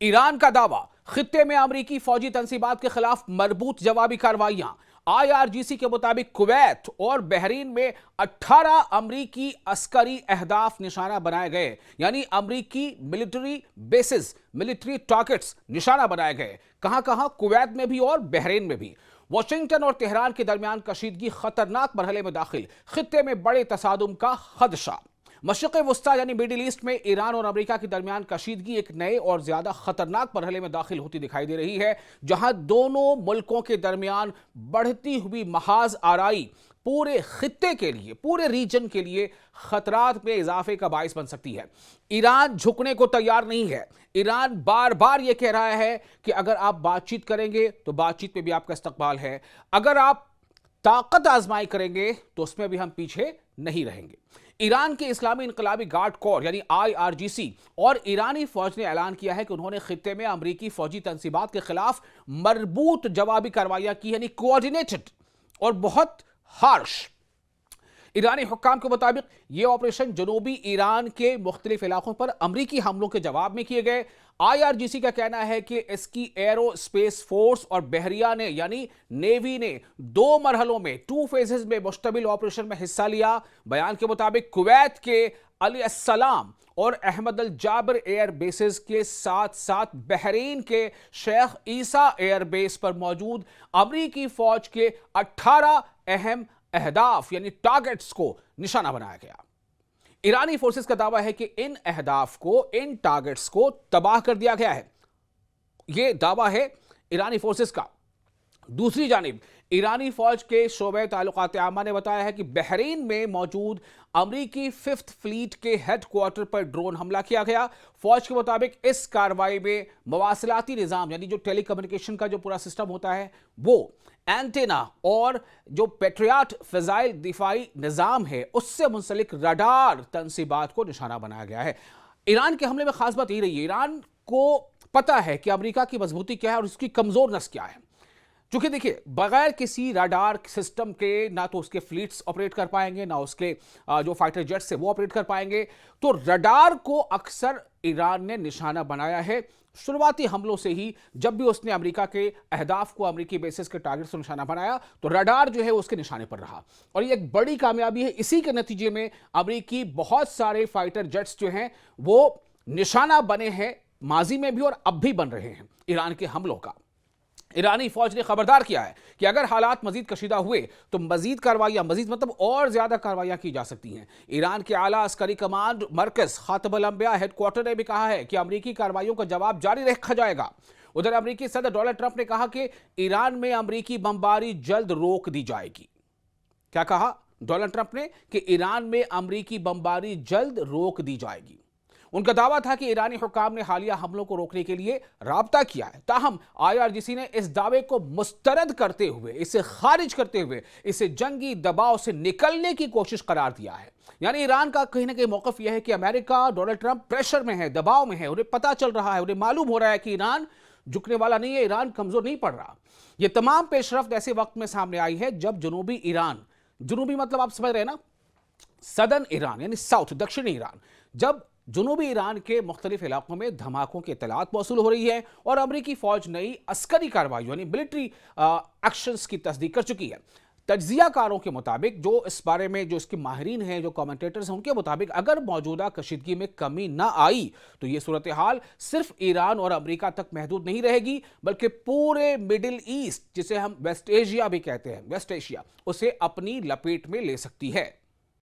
ایران کا دعویٰ، خطے میں امریکی فوجی تنصیبات کے خلاف مربوط جوابی کارروائیاں۔ IRGC کے مطابق کویت اور بحرین میں 18 امریکی عسکری اہداف نشانہ بنائے گئے، یعنی امریکی ملٹری بیسز، ملٹری ٹارگٹس نشانہ بنائے گئے۔ کہاں کہاں؟ کویت میں بھی اور بحرین میں بھی۔ واشنگٹن اور تہران کے درمیان کشیدگی خطرناک مرحلے میں داخل، خطے میں بڑے تصادم کا خدشہ۔ مشرق وسطیٰ یعنی میڈل ایسٹ میں ایران اور امریکہ کے درمیان کشیدگی ایک نئے اور زیادہ خطرناک مرحلے میں داخل ہوتی دکھائی دے رہی ہے، جہاں دونوں ملکوں کے درمیان بڑھتی ہوئی محاذ آرائی پورے خطے کے لیے، پورے ریجن کے لیے خطرات میں اضافے کا باعث بن سکتی ہے۔ ایران جھکنے کو تیار نہیں ہے۔ ایران بار بار یہ کہہ رہا ہے کہ اگر آپ بات چیت کریں گے تو بات چیت میں بھی آپ کا استقبال ہے، اگر آپ طاقت آزمائی کریں گے تو اس میں بھی ہم پیچھے نہیں رہیں گے۔ ایران کے اسلامی انقلابی گارڈ کور یعنی IRGC اور ایرانی فوج نے اعلان کیا ہے کہ انہوں نے خطے میں امریکی فوجی تنصیبات کے خلاف مربوط جوابی کارروائیاں کی، یعنی کوآرڈینیٹڈ اور بہت ہارش۔ ایرانی حکام کے مطابق یہ آپریشن جنوبی ایران کے مختلف علاقوں پر امریکی حملوں کے جواب میں کیے گئے۔ IRGC کا کہنا ہے کہ اس کی ایرو اسپیس فورس اور بحریہ نے یعنی نیوی نے 2 مرحلوں میں 2 فیزز میں مشتمل آپریشن میں حصہ لیا۔ بیان کے مطابق کویت کے علی السلام اور احمد الجابر ایئر بیسز کے ساتھ ساتھ بحرین کے شیخ عیسیٰ ایئر بیس پر موجود امریکی فوج کے 18 اہم اہداف یعنی ٹارگٹس کو نشانہ بنایا گیا۔ ایرانی فورسز کا دعویٰ ہے کہ ان اہداف کو، ان ٹارگٹس کو تباہ کر دیا گیا ہے۔ یہ دعویٰ ہے ایرانی فورسز کا۔ دوسری جانب ایرانی فوج کے شعبہ تعلقات عامہ نے بتایا ہے کہ بحرین میں موجود امریکی 5th فلیٹ کے ہیڈ کوارٹر پر ڈرون حملہ کیا گیا۔ فوج کے مطابق اس کارروائی میں مواصلاتی نظام یعنی جو ٹیلی کمیونیکیشن کا جو پورا سسٹم ہوتا ہے، وہ اینٹینا اور جو پیٹریاٹ فضائی دفاعی نظام ہے اس سے منسلک رڈار تنصیبات کو نشانہ بنایا گیا ہے۔ ایران کے حملے میں خاص بات یہ رہی ہے، ایران کو پتہ ہے کہ امریکہ کی مضبوطی کیا ہے اور اس کی کمزور نس کیا ہے۔ چونکہ دیکھیں، بغیر کسی راڈار سسٹم کے نہ تو اس کے فلیٹس آپریٹ کر پائیں گے، نہ اس کے جو فائٹر جیٹس ہیں وہ آپریٹ کر پائیں گے، تو راڈار کو اکثر ایران نے نشانہ بنایا ہے۔ شروعاتی حملوں سے ہی جب بھی اس نے امریکہ کے اہداف کو، امریکی بیسز کے ٹارگٹ سے نشانہ بنایا تو راڈار جو ہے اس کے نشانے پر رہا، اور یہ ایک بڑی کامیابی ہے۔ اسی کے نتیجے میں امریکی بہت سارے فائٹر جیٹس جو ہیں وہ نشانہ بنے ہیں، ماضی میں بھی اور اب بھی بن رہے ہیں ایران کے حملوں کا۔ ایرانی فوج نے خبردار کیا ہے کہ اگر حالات مزید کشیدہ ہوئے تو مزید کارروائیاں، مطلب اور زیادہ کارروائیاں کی جا سکتی ہیں۔ ایران کے اعلیٰ عسکری کمانڈ مرکز خاتم الانبیاء ہیڈ کوارٹر نے بھی کہا ہے کہ امریکی کارروائیوں کا جواب جاری رکھا جائے گا۔ ادھر امریکی صدر ڈونلڈ ٹرمپ نے کہا کہ ایران میں امریکی بمباری جلد روک دی جائے گی۔ کیا کہا ڈونلڈ ٹرمپ نے؟ کہ ایران میں امریکی بمباری جلد روک دی جائے گی۔ ان کا دعویٰ تھا کہ ایرانی حکام نے حالیہ حملوں کو روکنے کے لیے رابطہ کیا ہے، تاہم IRGC نے اس دعوے کو مسترد کرتے ہوئے، اسے خارج کرتے ہوئے، اسے جنگی دباؤ سے نکلنے کی کوشش قرار دیا ہے۔ یعنی ایران کا کہیں نہ کہیں موقف یہ ہے کہ امریکہ، ڈونلڈ ٹرمپ پریشر میں ہے، دباؤ میں ہے، انہیں پتہ چل رہا ہے، انہیں معلوم ہو رہا ہے کہ ایران جھکنے والا نہیں ہے، ایران کمزور نہیں پڑ رہا۔ یہ تمام پیش رفت ایسے وقت میں سامنے آئی ہے جب جنوبی ایران، جنوبی مطلب آپ سمجھ رہے ہیں نا، سدرن ایران یعنی ساؤتھ، دکشنی ایران، جب جنوبی ایران کے مختلف علاقوں میں دھماکوں کی اطلاعات موصول ہو رہی ہے اور امریکی فوج نئی عسکری کارروائی یعنی ملٹری ایکشنز کی تصدیق کر چکی ہے۔ تجزیہ کاروں کے مطابق، جو اس بارے میں جو اس کے ماہرین ہیں، جو کامنٹیٹرز ہیں، ان کے مطابق اگر موجودہ کشیدگی میں کمی نہ آئی تو یہ صورتحال صرف ایران اور امریکہ تک محدود نہیں رہے گی، بلکہ پورے مڈل ایسٹ، جسے ہم ویسٹ ایشیا بھی کہتے ہیں، ویسٹ ایشیا، اسے اپنی لپیٹ میں لے سکتی ہے۔